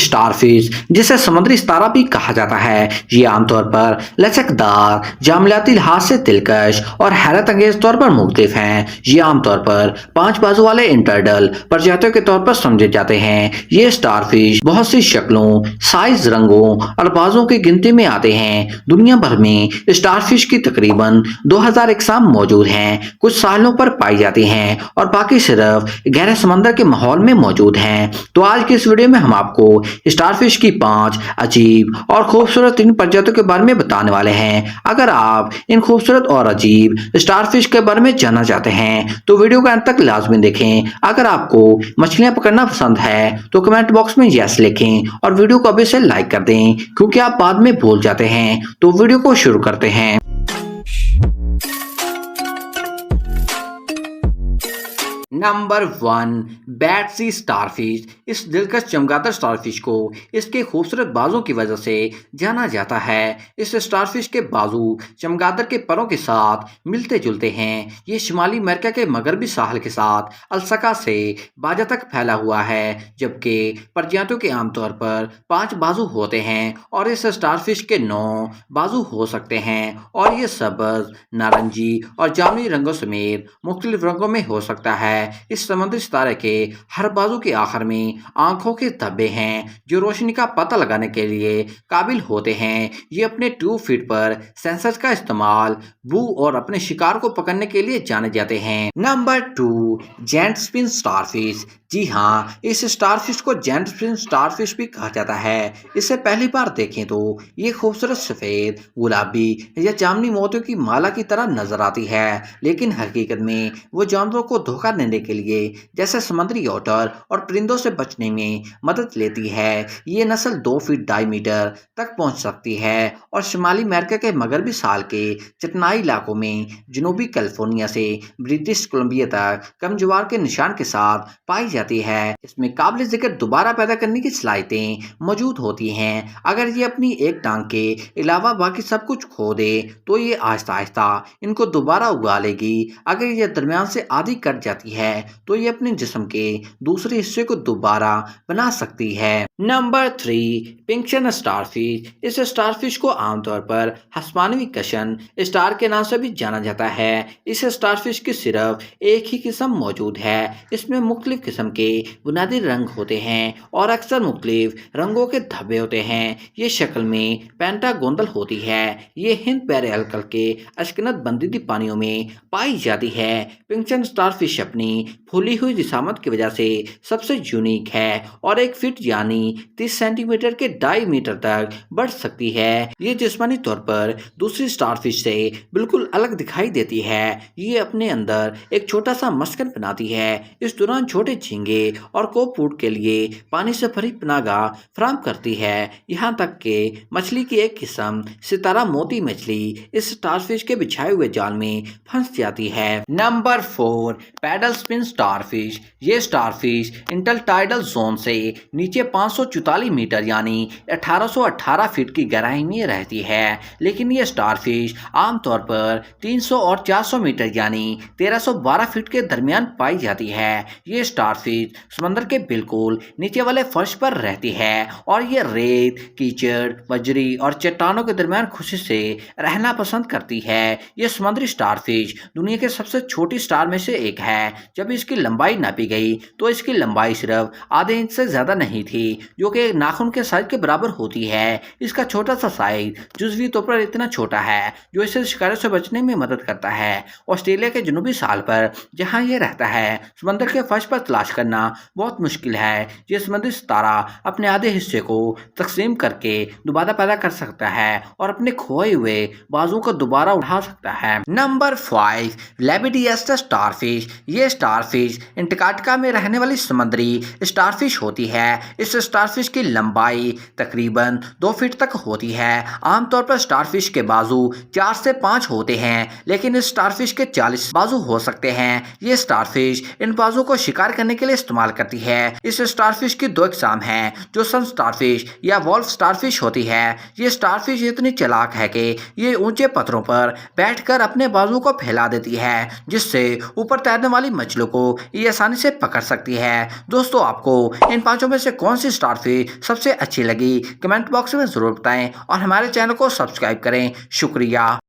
Starfish जिसे समुद्री सितारा भी कहा जाता है, ये आमतौर पर लचकदार, जामलाती लिहाज से दिलकश और हैरत अंगेज तौर पर मुख्तलिफ हैं। ये आमतौर पर 5 बाजू वाले इंटरडल प्रजातियों के तौर पर समझे जाते हैं। ये स्टारफिश बहुत सी शक्लों, साइज, रंगों और बाजों की गिनती में आते हैं। दुनिया भर में स्टारफिश की तकरीबन 2000 इकसाम मौजूद हैं। कुछ साहिलों पर पाई जाती हैं और बाकी सिर्फ गहरे समंदर के माहौल में मौजूद हैं। तो आज की इस वीडियो में हम आपको स्टारफिश की 5 अजीब और खूबसूरत 3 प्रजातियों के बारे में बताने वाले हैं। अगर आप इन खूबसूरत और अजीब स्टारफिश के बारे में जानना चाहते हैं तो वीडियो का अंत तक लाजमी देखें। अगर आपको मछलियां पकड़ना पसंद है तो कमेंट बॉक्स में यस लिखें और वीडियो को अभी से लाइक कर दें, क्योंकि आप बाद में भूल जाते हैं। तो वीडियो को शुरू करते हैं। Number 1, bat sea starfish. इस दिलकश चमगादड़ स्टारफिश को इसके खूबसूरत बाजों की वजह से जाना जाता है। इस स्टारफिश के बाजू चमगादड़ के परों के साथ मिलते जुलते हैं। ये शिमाली अमेरिका के मगरबी साहल के साथ अल्सका से बाजा तक फैला हुआ है, जबकि प्रजातियों के आमतौर पर 5 बाजू होते हैं और इस स्टारफिश के 9 बाजू हो सकते हैं और ये सब्ज, नारंगी और जामुनी रंगों समेत मुख्तलिफ रंगों में हो सकता है। इस समुद्री सितारे के हर बाजू के आखिर में आंखों के धब्बे हैं जो रोशनी का पता लगाने के लिए काबिल होते हैं। ये अपने ट्यूब फीड पर सेंसर्स का इस्तेमाल बू और अपने शिकार को पकड़ने के लिए जाने जाते हैं। Number 2, giant spin starfish. जी हाँ, इस स्टारफिश को जेंट स्पिन स्टारफिश भी कहा जाता है। इसे पहली बार देखें तो ये खूबसूरत सफेद, गुलाबी या जामुनी मोतियों की माला की तरह नजर आती है, लेकिन हकीकत में वो जानवरों को धोखा देने के लिए जैसे समुद्री ओटर और परिंदों से बचने में मदद लेती है। ये नस्ल 2 फीट 2.5 मीटर तक पहुंच सकती है और शिमाली अमेरिका के मगरबी साल के चटनाई इलाकों में जनूबी कैलिफोर्निया से ब्रिटिश कोलंबिया तक कम ज्वार के निशान के साथ पाई जाती है। इसमें काबिल जिक्र दोबारा पैदा करने की सलाहियतें मौजूद होती हैं। अगर ये अपनी एक टांग के अलावा बाकी सब कुछ खो दे तो ये आहिस्ता आहिस्ता इनको दोबारा उगा लेगी। अगर ये दरमियान से आधी कट जाती है तो ये अपने जिस्म के दूसरे हिस्से को दोबारा बना सकती है। Number 3, pincushion starfish. इस स्टारफिश को आमतौर पर हस्पानवी कशन स्टार के नाम से भी जाना जाता है। इस स्टारफिश की सिर्फ एक ही किस्म मौजूद है। इसमें मुख्तलिफ किस्म के बुनियादी रंग होते हैं और अक्सर मुख्तलिफ रंगों के धब्बे होते हैं। ये शक्ल में पेंटागोनल होती है। ये हिंद पैरे हल्कल के अशकनत बंदीदी पानियों में पाई जाती है। पिंक्शन स्टारफिश अपनी फूली हुई जिसामत की वजह से सबसे यूनिक है और 1 फीट यानी 30 सेंटीमीटर के 2.5 मीटर तक बढ़ सकती है। ये जिस्मानी तौर पर दूसरी स्टारफिश से बिल्कुल अलग दिखाई देती है। ये अपने अंदर एक छोटा सा मस्कन बनाती है। इस दौरान छोटे झींगे और कोपफूड के लिए पानी से भरी पनाहगाह फराहम करती है। यहाँ तक कि मछली की एक किस्म सितारा मोती मछली इस स्टारफिश के बिछाए हुए जाल में फंस जाती है। Number 4, paddle spin starfish. ये स्टारफिश इंटरटाइडल जोन से नीचे 544 मीटर यानी 1818 फीट की गहराई में रहती है, लेकिन ये स्टारफिश आमतौर पर 300 और 400 मीटर यानी 1312 फीट के दरमियान पाई जाती है। ये स्टारफिश समंदर के बिल्कुल नीचे वाले फर्श पर रहती है और ये रेत, कीचड़, बजरी और चट्टानों के दरमियान खुशी से रहना पसंद करती है। ये समुद्री स्टारफिश दुनिया के सबसे छोटी स्टार में से एक है। जब इसकी लंबाई नापी गई तो इसकी लंबाई सिर्फ आधे इंच से ज्यादा नहीं थी, जो कि नाखून के साइज के बराबर होती है। इसका छोटा सा साइज जुज़वी तौर पर इतना छोटा है जो इसे शिकारियों से बचने में मदद करता है। ऑस्ट्रेलिया के जनूबी साल पर जहां यह रहता है, समंदर के फर्श पर तलाश करना बहुत मुश्किल है। ये समुद्री सितारा अपने आधे हिस्से को तकसीम करके दोबारा पैदा कर सकता है और अपने खोए हुए बाजू को दोबारा उठा सकता है। Number 5, Labidiaster starfish. ये स्टारफिश अंटार्कटिका में रहने वाली समुद्री स्टारफिश होती है। इस स्टारफिश की लंबाई तकरीबन 2 फीट तक होती है। आमतौर पर स्टारफिश के बाजू 4 से 5 होते हैं, लेकिन इस स्टारफिश के 40 बाजू हो सकते हैं। ये स्टारफिश इन बाजू को शिकार करने के लिए इस्तेमाल करती है। इस स्टारफिश की 2 इकसाम हैं, जो सन स्टारफिश या वॉल्फ स्टारफिश होती है। ये स्टारफिश इतनी चालाक है कि ये ऊंचे पत्थरों पर बैठकर अपने बाजू को फैला देती है, जिससे ऊपर तैरने वाली मछलियों को ये आसानी से पकड़ सकती है। दोस्तों, आपको इन पांचों में से कौन सी स्टारफिश सबसे अच्छी लगी, कमेंट बॉक्स में ज़रूर बताएं और हमारे चैनल को सब्सक्राइब करें। शुक्रिया।